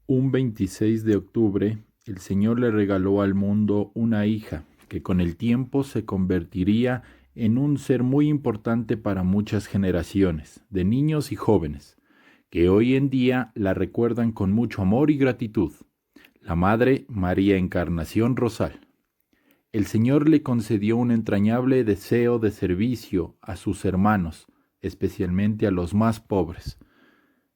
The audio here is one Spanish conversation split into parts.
Un 26 de octubre, el Señor le regaló al mundo una hija que con el tiempo se convertiría en un ser muy importante para muchas generaciones de niños y jóvenes, que hoy en día la recuerdan con mucho amor y gratitud, la Madre María Encarnación Rosal. El Señor le concedió un entrañable deseo de servicio a sus hermanos, especialmente a los más pobres.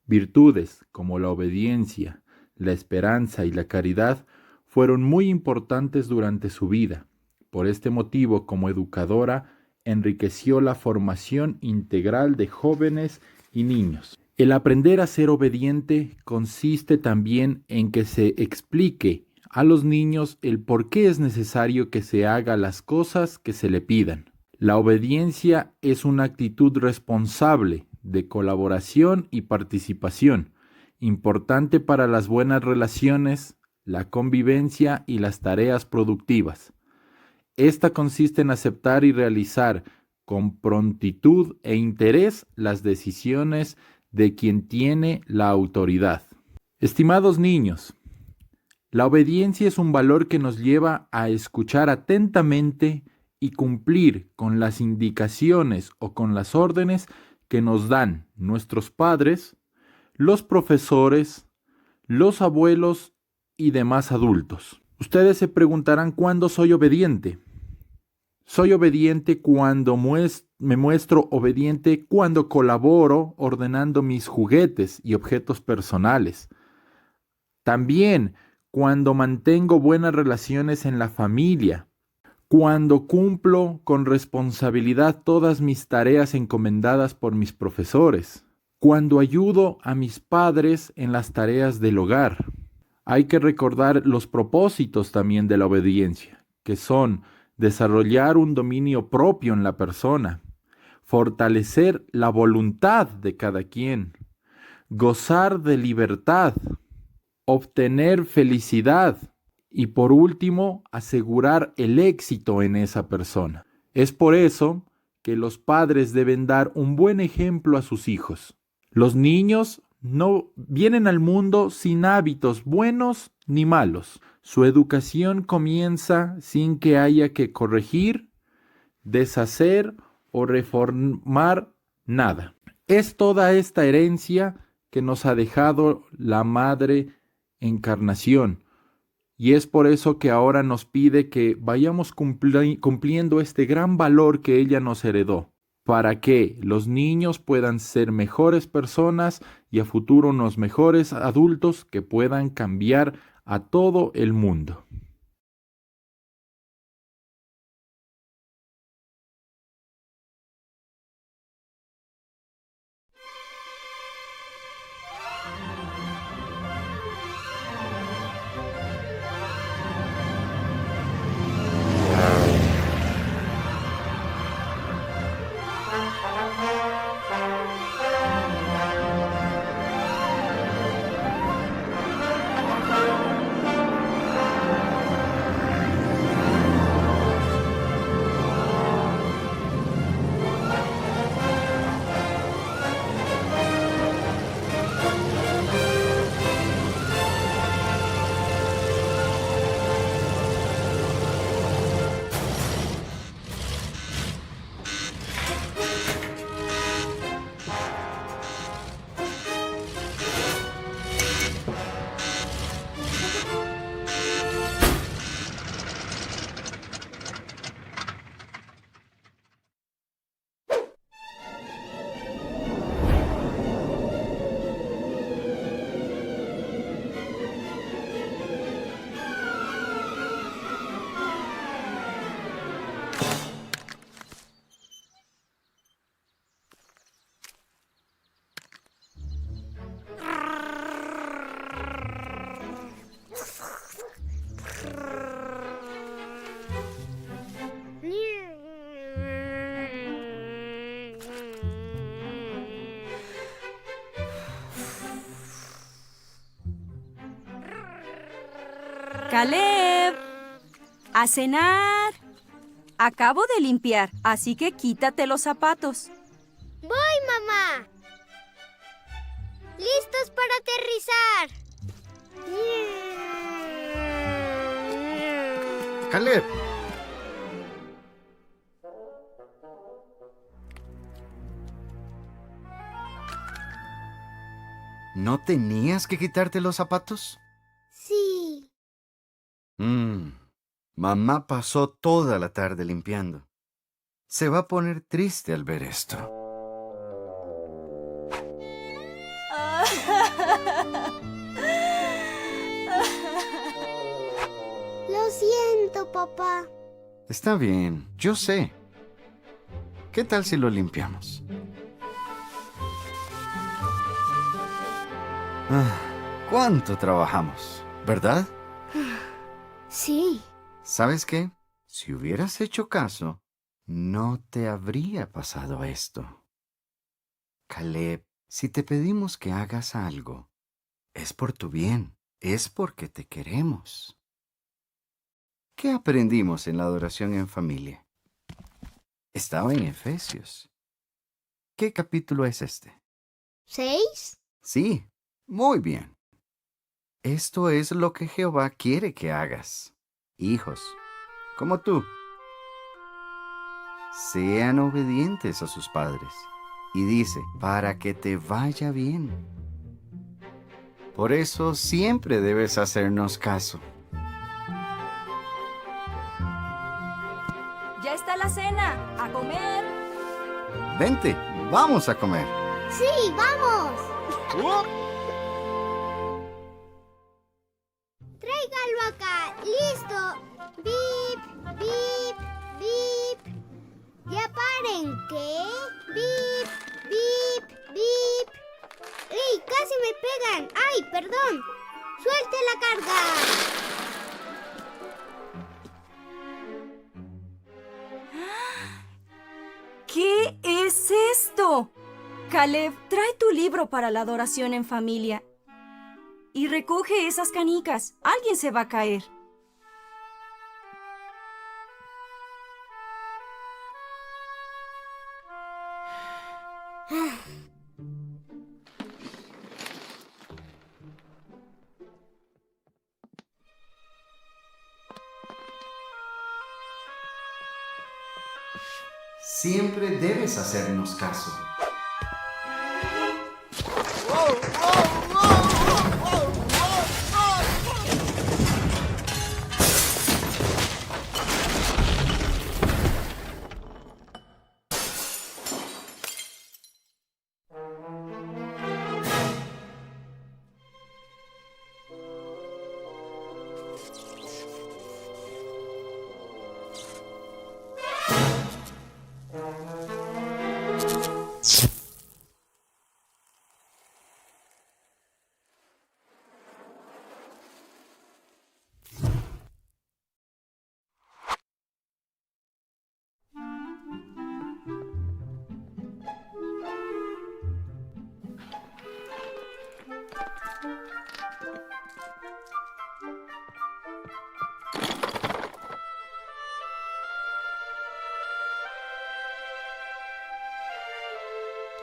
Virtudes como la obediencia, la esperanza y la caridad fueron muy importantes durante su vida. Por este motivo, como educadora, enriqueció la formación integral de jóvenes y niños. El aprender a ser obediente consiste también en que se explique a los niños el por qué es necesario que se haga las cosas que se le pidan. La obediencia es una actitud responsable de colaboración y participación, importante para las buenas relaciones, la convivencia y las tareas productivas. Esta consiste en aceptar y realizar con prontitud e interés las decisiones de quien tiene la autoridad. Estimados niños, la obediencia es un valor que nos lleva a escuchar atentamente y cumplir con las indicaciones o con las órdenes que nos dan nuestros padres, los profesores, los abuelos y demás adultos. Ustedes se preguntarán cuándo soy obediente. Soy obediente cuando me muestro obediente cuando colaboro ordenando mis juguetes y objetos personales. También cuando mantengo buenas relaciones en la familia, cuando cumplo con responsabilidad todas mis tareas encomendadas por mis profesores, cuando ayudo a mis padres en las tareas del hogar. Hay que recordar los propósitos también de la obediencia, que son desarrollar un dominio propio en la persona, fortalecer la voluntad de cada quien, gozar de libertad, obtener felicidad y por último, asegurar el éxito en esa persona. Es por eso que los padres deben dar un buen ejemplo a sus hijos. Los niños no vienen al mundo sin hábitos buenos ni malos. Su educación comienza sin que haya que corregir, deshacer o reformar nada. Es toda esta herencia que nos ha dejado la Madre Encarnación. Y es por eso que ahora nos pide que vayamos cumpliendo este gran valor que ella nos heredó, para que los niños puedan ser mejores personas y a futuro unos mejores adultos que puedan cambiar a todo el mundo. Caleb, a cenar. Acabo de limpiar, así que quítate los zapatos. ¡Voy, mamá! ¡Listos para aterrizar! Caleb. ¿No tenías que quitarte los zapatos? Sí. Mamá pasó toda la tarde limpiando. Se va a poner triste al ver esto. Lo siento, papá. Está bien, yo sé. ¿Qué tal si lo limpiamos? ¿Cuánto trabajamos, verdad? Sí. ¿Sabes qué? Si hubieras hecho caso, no te habría pasado esto. Caleb, si te pedimos que hagas algo, es por tu bien, es porque te queremos. ¿Qué aprendimos en la adoración en familia? Estaba en Efesios. ¿Qué capítulo es este? 6. Sí, muy bien. Esto es lo que Jehová quiere que hagas. Hijos, como tú, sean obedientes a sus padres. Y dice, para que te vaya bien. Por eso siempre debes hacernos caso. Ya está la cena. ¡A comer! Vente, vamos a comer. Sí, vamos. Tráigalo acá. Listo. Bip, bip, bip. Ya paren, ¿qué? Bip, bip, bip. ¡Ey! ¡Casi me pegan! ¡Ay, perdón! ¡Suelte la carga! ¿Qué es esto? Caleb, trae tu libro para la adoración en familia. Y recoge esas canicas. Alguien se va a caer. Siempre debes hacernos caso.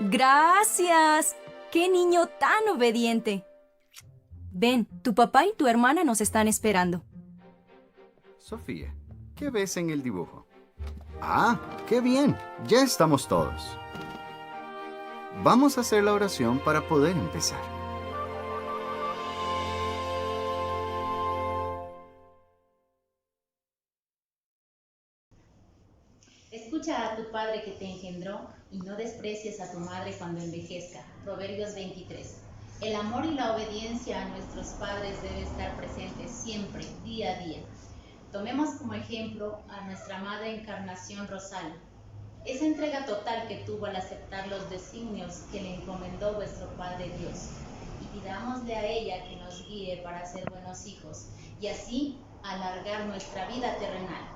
¡Gracias! ¡Qué niño tan obediente! Ven, tu papá y tu hermana nos están esperando. Sofía, ¿qué ves en el dibujo? ¡Ah, qué bien! Ya estamos todos. Vamos a hacer la oración para poder empezar. Escucha a tu padre que te engendró y no desprecies a tu madre cuando envejezca. Proverbios 23. El amor y la obediencia a nuestros padres debe estar presentes siempre, día a día. Tomemos como ejemplo a nuestra Madre Encarnación Rosario. Esa entrega total que tuvo al aceptar los designios que le encomendó vuestro Padre Dios. Y pidámosle a ella que nos guíe para ser buenos hijos y así alargar nuestra vida terrenal.